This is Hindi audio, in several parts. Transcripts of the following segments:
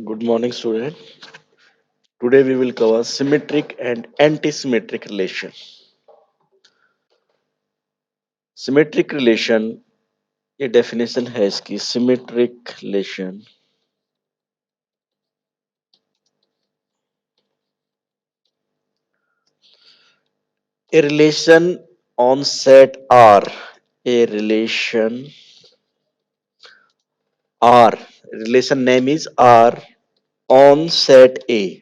Good morning, student. Today we will cover symmetric and anti-symmetric relation. Symmetric relation ये definition है इसकी symmetric relation a relation on set R a relation name is R on set A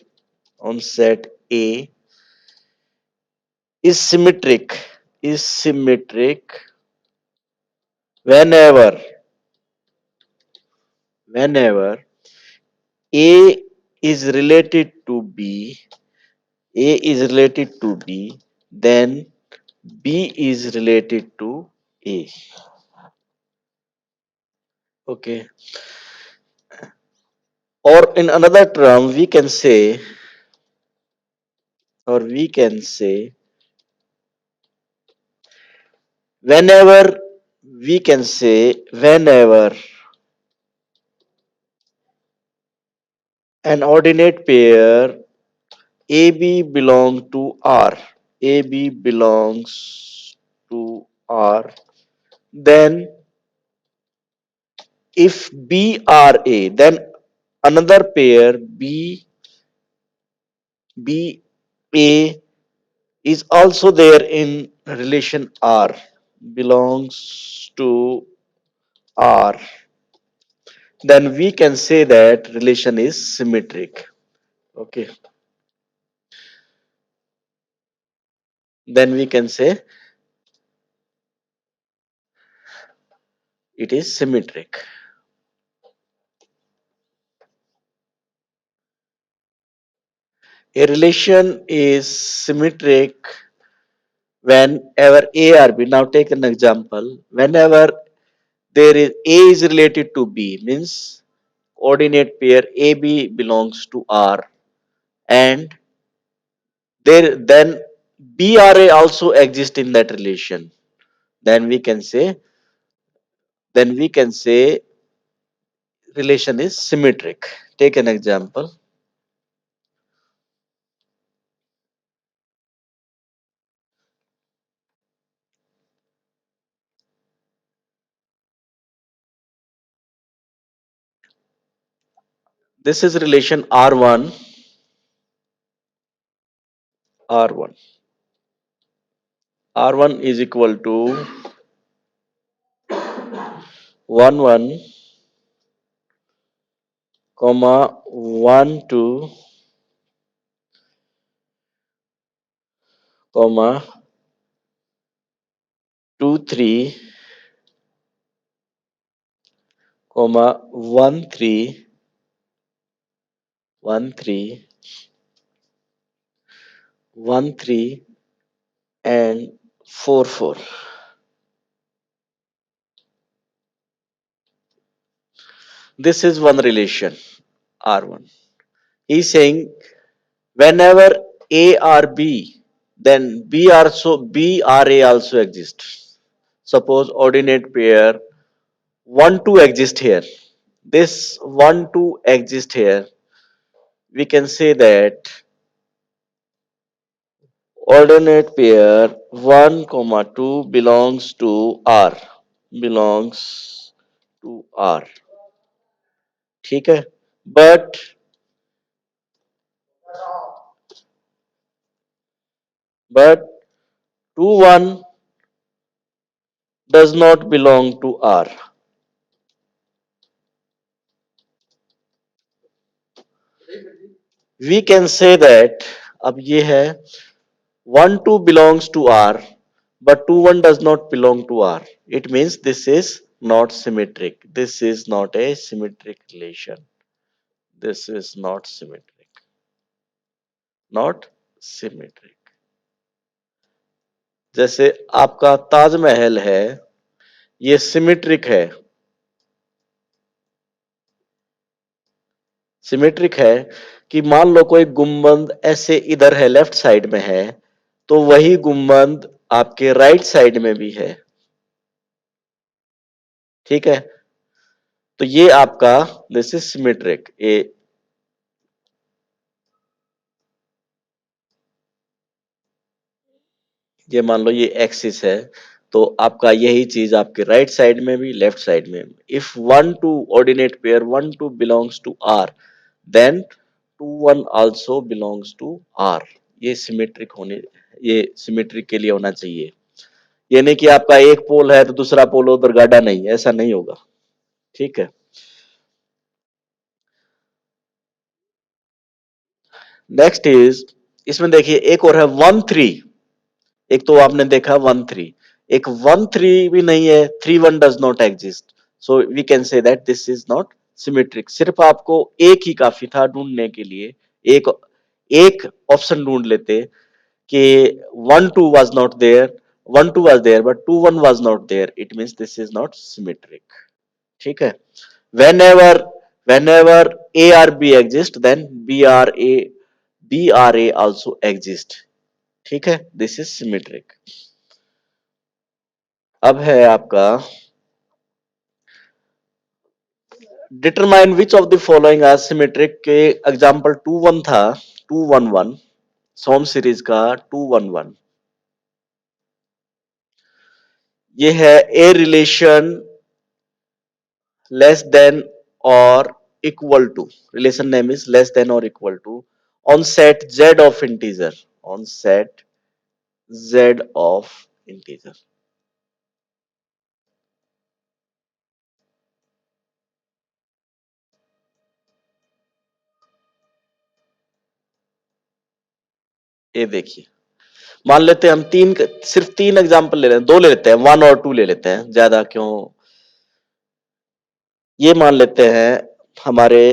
is symmetric whenever whenever A is related to B A is related to B, then B is related to A. Okay. Or in another term, we can say, whenever whenever an ordinate pair AB belong to R, AB belongs to R, then if B are A, then another pair B A is also there in relation R, belongs to R, then we can say that relation is symmetric. Okay, then we can say it is symmetric. A relation is symmetric whenever A or B. Now take an example. Whenever there is A is related to B, means ordinate pair AB belongs to R, and there then BRA also exists in that relation. Then we can say relation is symmetric. Take an example. This is relation R1 R1. R1 is equal to 1 1 comma 1 2 comma 2 3 comma 1 3 1 3 1 3 and 4 4. This is one relation R1. He's saying whenever A or B, then B or A also exists. Suppose ordinate pair 1 2 exist here. This 1 2 exist here. We can say that ordinate pair 1 comma 2 belongs to R. ठीक है, but 2 1 does not belong to R. We can say that अब ये है 1 2 belongs to R, but 2 1 does not belong to R. It means this is not symmetric. This is not a symmetric relation. This is not symmetric. Not symmetric. जैसे आपका ताजमहल है, ये सिमेट्रिक है. सिमेट्रिक है कि मान लो कोई गुंबद ऐसे इधर है, लेफ्ट साइड में है, तो वही गुंबद आपके राइट साइड में भी है. ठीक है, तो ये आपका दिस इज सिमेट्रिक. ए ये मान लो ये एक्सिस है, तो आपका यही चीज आपके राइट साइड में भी लेफ्ट साइड में भी। If 1 2 ordinate pair 1 2 belongs to R, then 2 1 also belongs to R. ये सिमेट्रिक होने, ये सिमेट्रिक के लिए होना चाहिए। ये नहीं कि आपका एक पोल है तो दूसरा पोल उधर गाढ़ा नहीं, ऐसा नहीं होगा। ठीक है। नेक्स्ट इज, इसमें देखिए एक और है 1 3। एक तो आपने देखा 1 3, एक 1 3 भी नहीं है, 3 1 does not exist. So we can say that this is not symmetric. सिर्फ आपको एक ही काफी था ढूंढने के लिए, एक एक ऑप्शन ढूंढ लेते कि 1 2 was not there, 1 2 was there but 2 1 was not there, it means this is not symmetric. ठीक है। whenever whenever a or b exist, then b r a also exist। ठीक है, दिस इज सिमेट्रिक। अब है आपका determine which of the following are symmetric के। एग्जांपल 2 1 था, 2 1 1 सोम सीरीज का 2 1 1। ये है a relation less than or equal to, relation name is less than or equal to on set z of integer, on set z of integer. ये देखिए, मान लेते हैं हम सिर्फ 3 एग्जांपल ले रहे हैं, 2 ले लेते हैं, 1 और 2 ले लेते हैं, ज्यादा क्यों। ये मान लेते हैं हमारे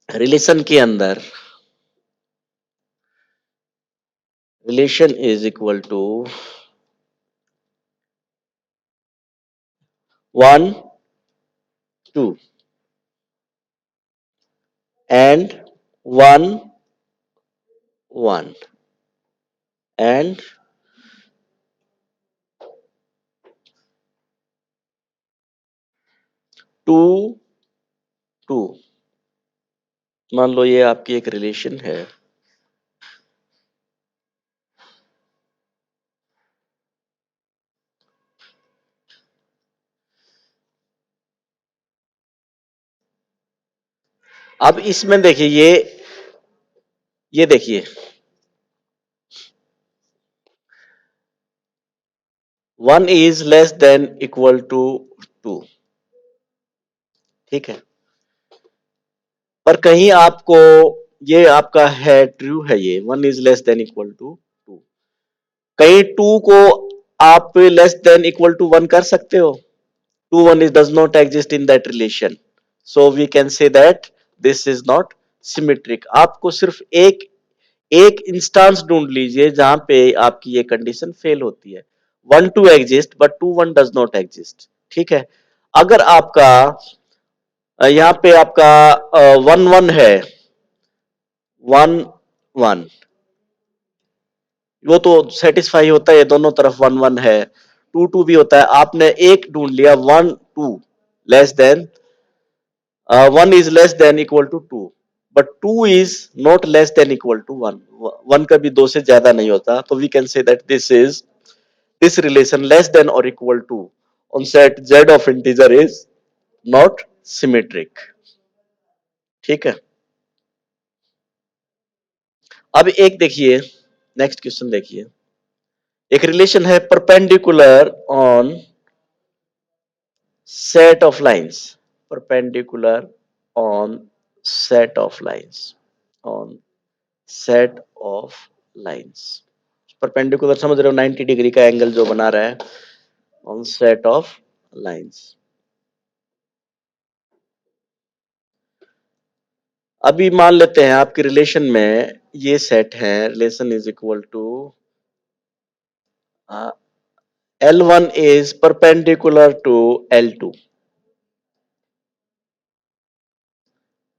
रिलेशन के अंदर relation is equal to 1 2 and 1 1 and 2 2। मान लो ये आपकी एक रिलेशन है। अब इसमें देखिए ये देखिए 1 is less than equal to 2। ठीक है, पर कहीं आपको ये आपका है ट्रू है, ये 1 is less than equal to 2, कहीं 2 को आप लेस देन इक्वल टू 1 कर सकते हो। 2 1 is does not exist in that relation, so we can say that this is not symmetric। आपको सिर्फ एक एक इंस्टांस ढूंढ लीजिए जहां पे आपकी ये कंडीशन फेल होती है। 1 2 exist but 2 1 does not exist. ठीक है। अगर आपका यहाँ पे आपका 1 1 है, 1 1 वो तो सेटिस्फाई होता है, दोनों तरफ 1 1 है। 2 2 भी होता है, आपने एक ढूंढ लिया 1 2 less than 1 is less than equal to 2, but 2 is not less than equal to 1। 1 कभी 2 से ज्यादा नहीं होता, तो we can say that this relation less than or equal to on set z of integer is not symmetric। ठीक है। अब एक देखिए, नेक्स्ट क्वेश्चन देखिए। एक रिलेशन है perpendicular on set of lines, perpendicular on set of lines, on set of lines. Perpendicular समझ रहे हो, 90 डिग्री का एंगल जो बना रहा है ऑन सेट ऑफ लाइंस। अभी मान लेते हैं आपके रिलेशन में ये सेट है, relation is equal to L1 is perpendicular to L2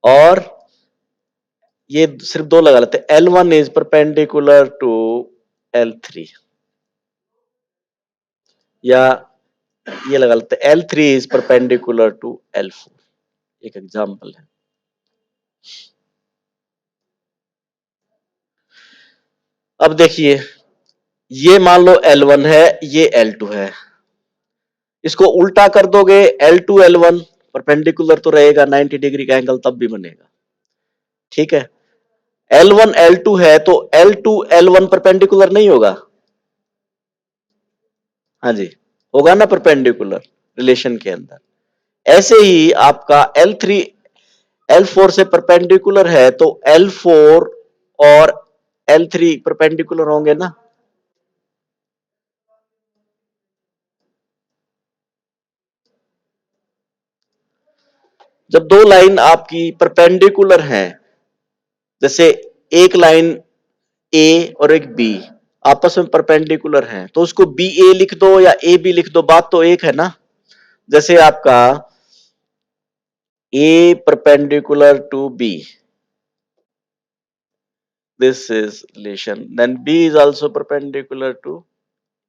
और ये सिर्फ 2 लगा लेते हैं, L1 is perpendicular to L3, या ये लगा लेते हैं L3 is perpendicular to L4। एक एग्जांपल है। अब देखिए, ये मान लो L1 है, ये L2 है, इसको उल्टा कर दोगे L2 L1 परपेंडिकुलर तो रहेगा 90 डिग्री का एंगल तब भी बनेगा। ठीक है, L1 L2 है तो L2 L1 परपेंडिकुलर नहीं होगा? हाँ जी, होगा ना परपेंडिकुलर रिलेशन के अंदर। ऐसे ही आपका L3 L4 से परपेंडिकुलर है तो L4 और L3 परपेंडिकुलर होंगे ना। जब दो लाइन आपकी परपेंडिकुलर हैं, जैसे एक लाइन ए और एक बी आपस में परपेंडिकुलर हैं, तो उसको बी ए लिख दो या ए बी लिख दो, बात तो एक है ना। जैसे आपका A perpendicular to B, this is relation, then b is also perpendicular to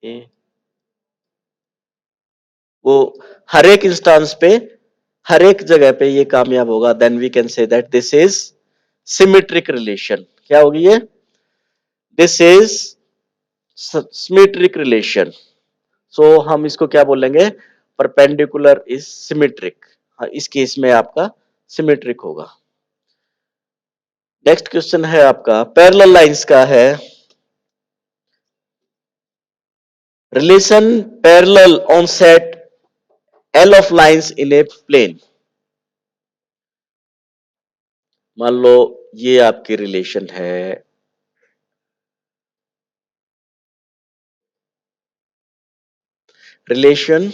a। वो हर एक इंस्टांस पे, हर एक जगह पे ये कामयाब होगा, then we can say that this is symmetric relation. क्या होगी ये? This is symmetric relation. So हम इसको क्या बोलेंगे? Perpendicular is symmetric. इस केस में आपका सिमेट्रिक होगा। नेक्स्ट क्वेश्चन है आपका पैरेलल लाइंस का है। Relation parallel on set L of lines in a plane। मान लो ये आपकी रिलेशन है, relation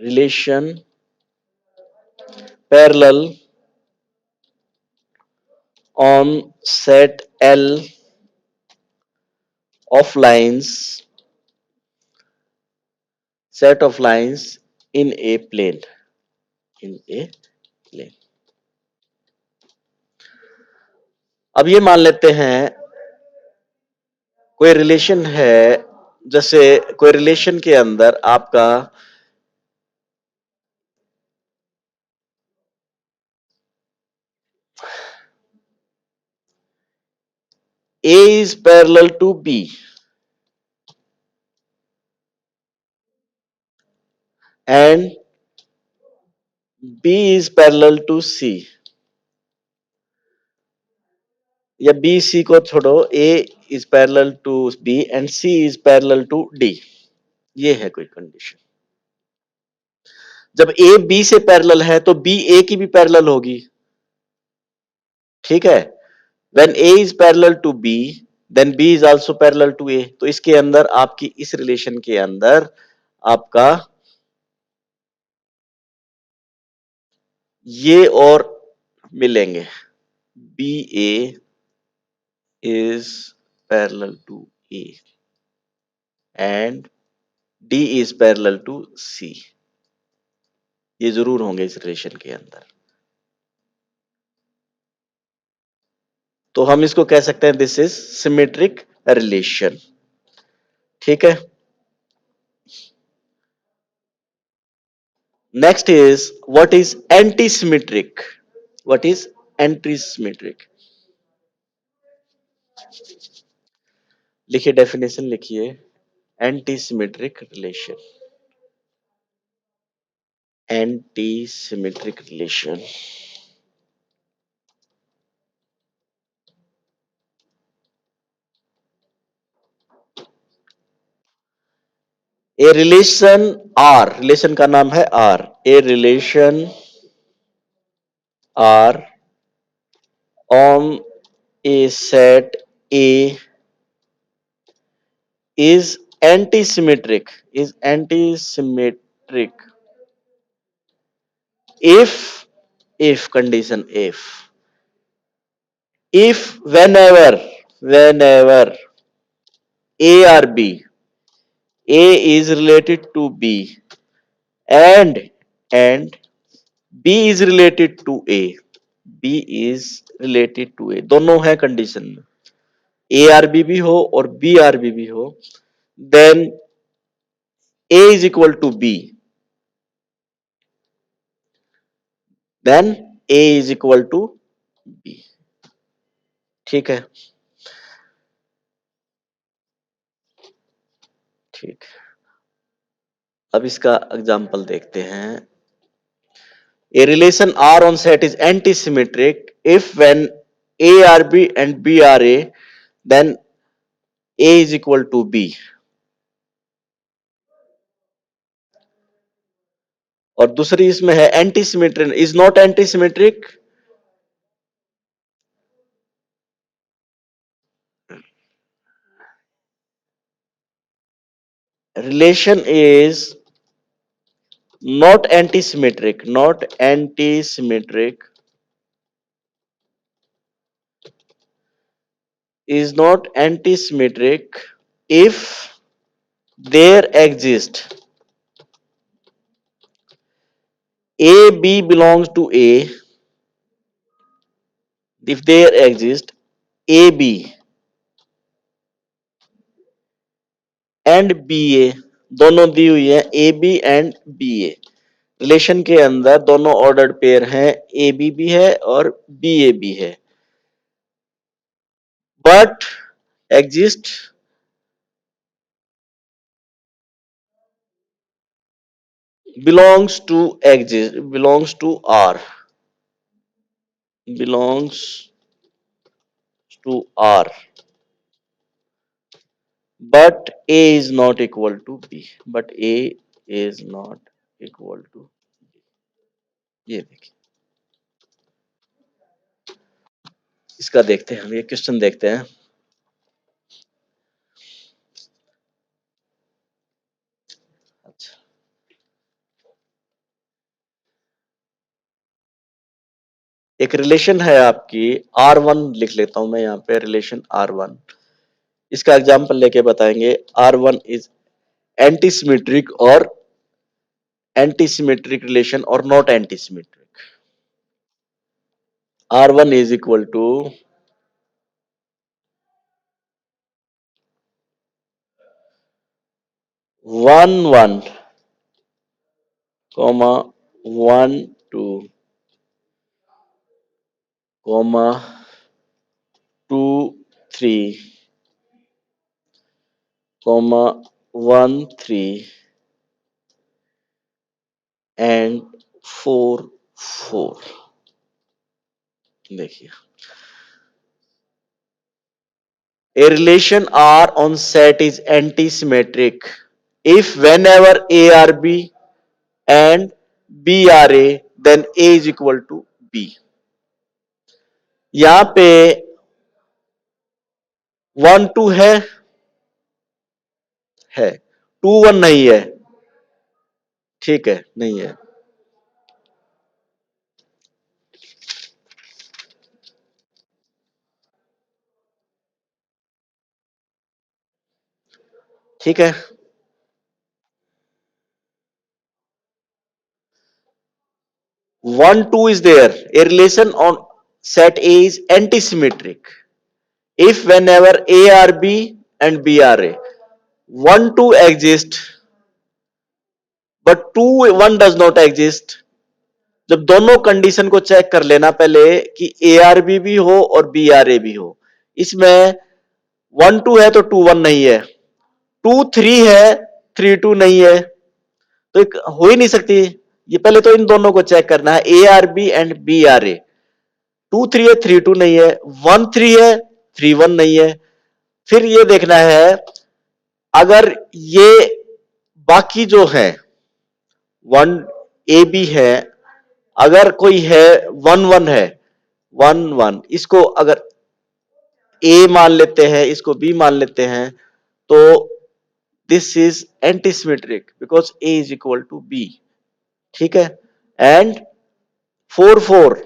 relation parallel on set L of lines, set of lines in a plane, in a plane। अब ये मान लेते हैं कोई रिलेशन है, जैसे कोई रिलेशन के अंदर आपका A is parallel to B and B is parallel to C, या बी सी को छोड़ो, A is parallel to B and C is parallel to D. ये है कोई कंडीशन। जब ए बी से पैरेलल है तो बी ए की भी पैरेलल होगी। ठीक है, when A is parallel to B then B is also parallel to A. तो इसके अंदर आपकी इस रिलेशन के अंदर आपका ये और मिलेंगे, B A is parallel to A and D is parallel to C. ये जरूर होंगे इस रिलेशन के अंदर। तो हम इसको कह सकते हैं दिस इज सिमेट्रिक रिलेशन। ठीक है, next is what is anti symmetric. What is anti symmetric? लिखिए, डेफिनेशन लिखिए, anti symmetric relation. Anti symmetric relation, a relation R, relation का नाम है R, a relation R on a set A is anti-symmetric, is anti-symmetric if condition, if whenever a or b, a is related to b and and b is related to a, b is related to a, दोनों है कंडीशन में, ए आर बी भी हो और बी आर बी भी हो, then a is equal to b then A is equal to B. ठीक है, ठीक। अब इसका एग्जाम्पल देखते हैं। A relation R on set is anti-symmetric if when A are B and B are A, then A is equal to B. और दूसरी इसमें है anti symmetric is not anti symmetric. Relation is not anti symmetric is not anti-symmetric if there exist A B belongs to A, if there exist A B and B A, दोनों दी हुई है A B and B A. Relation के अंदर दोनों ऑर्डर्ड पेयर हैं, ए बी भी है और बी ए भी है, but exist belongs to R, belongs to R, but a is not equal to b, but a is not equal to, ये देखिए। इसका देखते हैं हम, ये क्वेश्चन देखते हैं। अच्छा, एक रिलेशन है आपकी R1, लिख लेता हूं मैं यहाँ पे रिलेशन R1। इसका एग्जाम्पल लेके बताएंगे। R1 इज एंटीसिमेट्रिक और एंटीसिमेट्रिक रिलेशन और not antisymmetric. R1 is equal to 1 1 comma 1 2 comma 2 3 comma 1 3 and 4 4। देखिए, a relation R on set is antisymmetric if whenever A are B and B are A, then A is equal to B। यहां पे 1 2 है 2 1 नहीं है, ठीक है, नहीं है। ठीक है, 1 2 is there, a relation on set A is antisymmetric if whenever A are B and B are A, 1 2 exist but 2 1 does not exist। जब दोनों कंडीशन को चेक कर लेना पहले कि ए आर बी भी हो और बी आर ए भी हो। इसमें 1 2 है तो 2 1 नहीं है, 2 3 है 3 2 नहीं है, तो एक हो ही नहीं सकती। ये पहले तो इन दोनों को चेक करना है, A R B and B R A. 2 3 है 3 2 नहीं है, 1 3 है 3 1 नहीं है। फिर ये देखना है अगर ये बाकी जो है 1 ए बी है, अगर कोई है 1 1 है 1 1, इसको अगर ए मान लेते हैं, इसको बी मान लेते हैं, तो this is antisymmetric because A is equal to B. ठीक है, and 4 4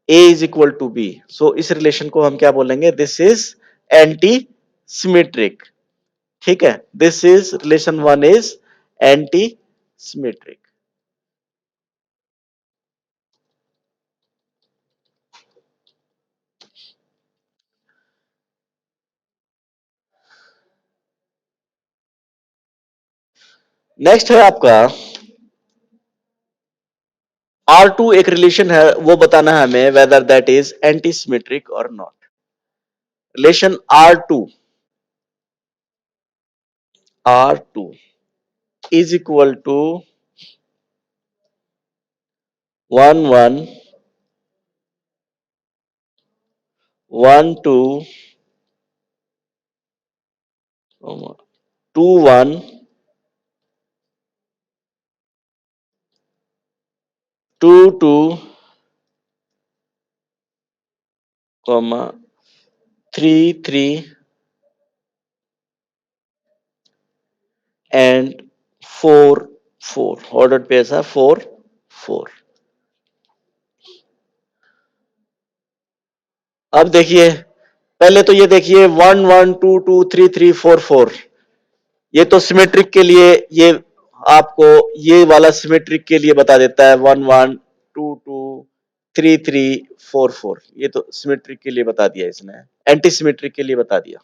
A is equal to B, so इस रिलेशन को हम क्या बोलेंगे, दिस इज एंटी सिमेट्रिक। ठीक है, this is relation 1 is anti symmetric. Next है आपका R2 एक रिलेशन है, वो बताना है हमें whether that is anti symmetric और not. Relation R2 is equal to 1 1 1 2 2 1 2 2 comma 3 3 and 4 4. Order पे ऐसा 4 4. अब देखिए, पहले तो ये देखिए 1 1 2 2 3 3 4 4. ये तो सिमेट्रिक के लिए, ये आपको ये वाला सिमेट्रिक के लिए बता देता है 1 1 2 2 3 3 4 4. ये तो सिमेट्रिक के लिए बता दिया इसने, एंटी सिमेट्रिक के लिए बता दिया.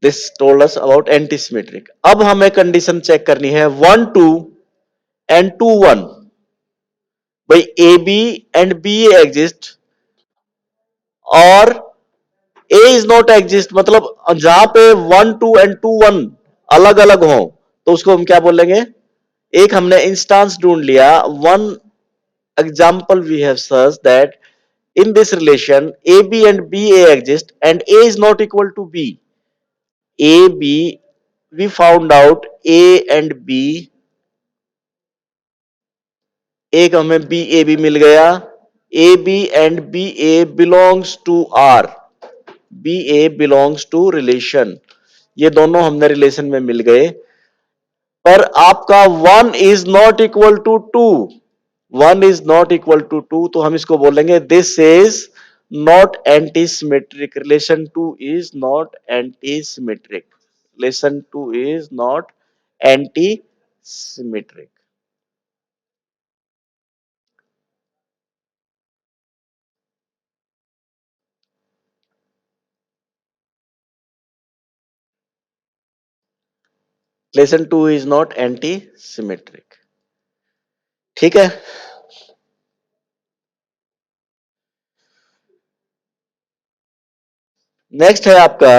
This told us about anti symmetric. अब हमें कंडीशन चेक करनी है 1 2 एंड 2 1. भाई a B and B a exist और ए इज नॉट एग्जिस्ट, मतलब जहां पे 1 2 एंड 2 1 अलग अलग हो तो उसको हम क्या बोलेंगे. एक हमने इंस्टांस ढूंढ लिया. One example we have search that in this relation a b and b a exist and a is not equal to b. A b, we found out a and b. एक हमें बी ए बी मिल गया. A B and B a belongs to R. B a belongs to relation. ये दोनों हमने रिलेशन में मिल गए. पर आपका one is not equal to two. One is not equal to two, तो हम इसको बोलेंगे this is not anti symmetric. Relation two is not anti symmetric. Relation two is not anti symmetric. Relation two is not anti symmetric. ठीक है. नेक्स्ट है आपका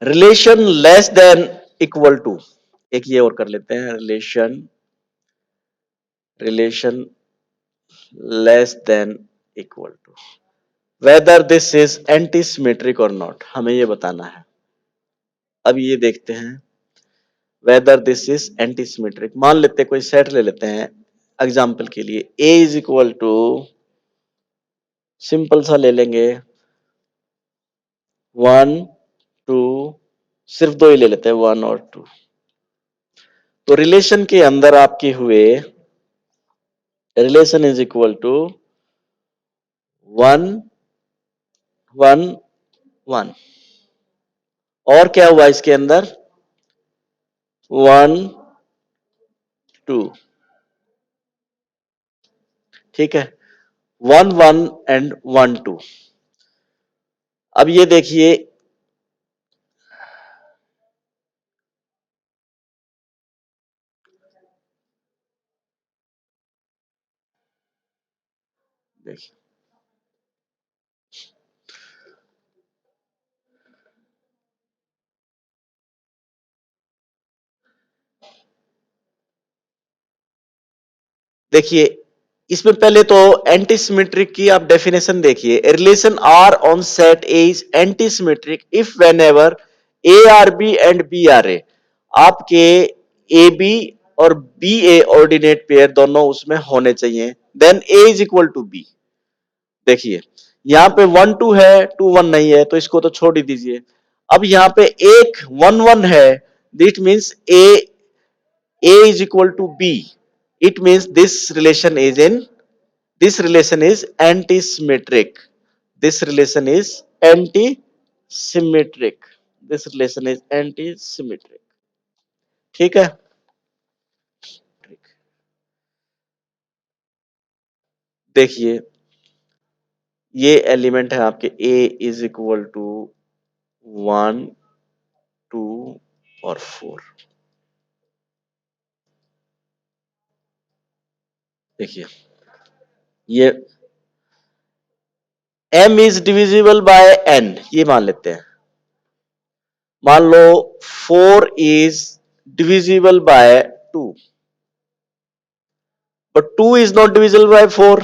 relation less than equal to. एक ये और कर लेते हैं. Relation less than equal to, whether this is anti symmetric और नॉट, हमें ये बताना है. अब ये देखते हैं whether this is anti symmetric. मान लेते हैं कोई सेट ले लेते हैं एग्जाम्पल के लिए. ए इज इक्वल टू, सिंपल सा ले लेंगे 1 2, सिर्फ दो ही ले लेते हैं 1 और 2. तो रिलेशन के अंदर आपके हुए रिलेशन इज इक्वल टू 1 1 1. और क्या हुआ इसके अंदर 1 2. ठीक है. 1 1 एंड 1 2. अब ये देखिए, देखिए देखिए इसमें पहले तो एंटी सिमेट्रिक की आप डेफिनेशन देखिए. Relation R on set A is anti symmetric if whenever A R B and B R A. आपके ए बी और बी ए ऑर्डिनेट पेयर दोनों उसमें होने चाहिए. Then A is equal to B. देखिए यहाँ पे 1 2 है, 2 1 नहीं है, तो इसको तो छोड़ ही दीजिए. अब यहाँ पे एक 1 1 है. That means a is equal to b. It means this relation is anti-symmetric. This relation is anti-symmetric. This relation is anti-symmetric. ठीक है. देखिए ये एलिमेंट है आपके ए इज इक्वल टू 1, 2 और 4। देखिए ये m is divisible by n, ये मान लेते हैं। मान लो 4 is divisible by 2, but 2 is not divisible by 4।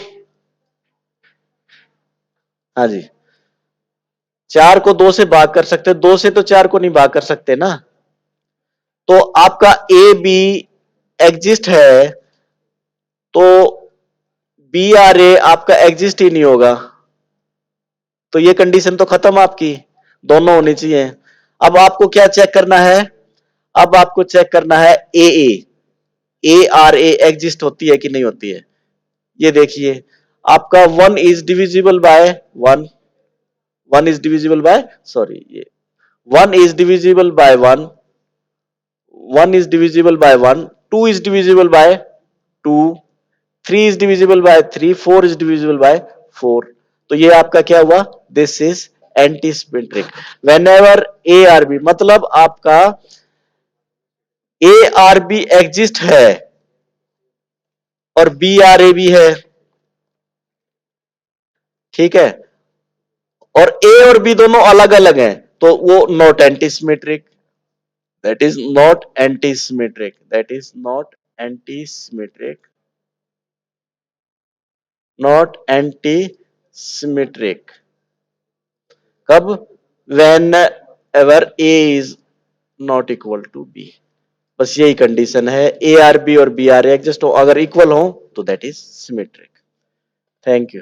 हाँ जी, 4 को 2 से भाग कर सकते, 2 से तो 4 को नहीं भाग कर सकते ना। तो आपका ए बी एग्जिस्ट है, तो बी आर ए आपका एग्जिस्ट ही नहीं होगा। तो ये कंडीशन तो खत्म आपकी, दोनों होनी चाहिए। अब आपको क्या चेक करना है? अब आपको चेक करना है ए आर ए एग्जिस्ट होती है कि नहीं होती है। ये देखिए आपका 1 is divisible by 1, 1 is divisible by, sorry ये 1 is divisible by 1, 1 is divisible by 1, 2 is divisible by 2, 3 is divisible by 3, 4 is divisible by 4। तो ये आपका क्या हुआ? This is anti symmetric. Whenever A R b, मतलब आपका ए आर बी एग्जिस्ट है और बी आर ए भी है, ठीक है, और ए और बी दोनों अलग अलग हैं, तो वो not anti symmetric. That is not anti symmetric, that is not anti symmetric, not anti symmetric. कब? Whenever A is not equal to B. बस यही कंडीशन है, ए आर बी और बी आर एग्जिस्ट हो, अगर इक्वल हो तो that is symmetric. Thank you.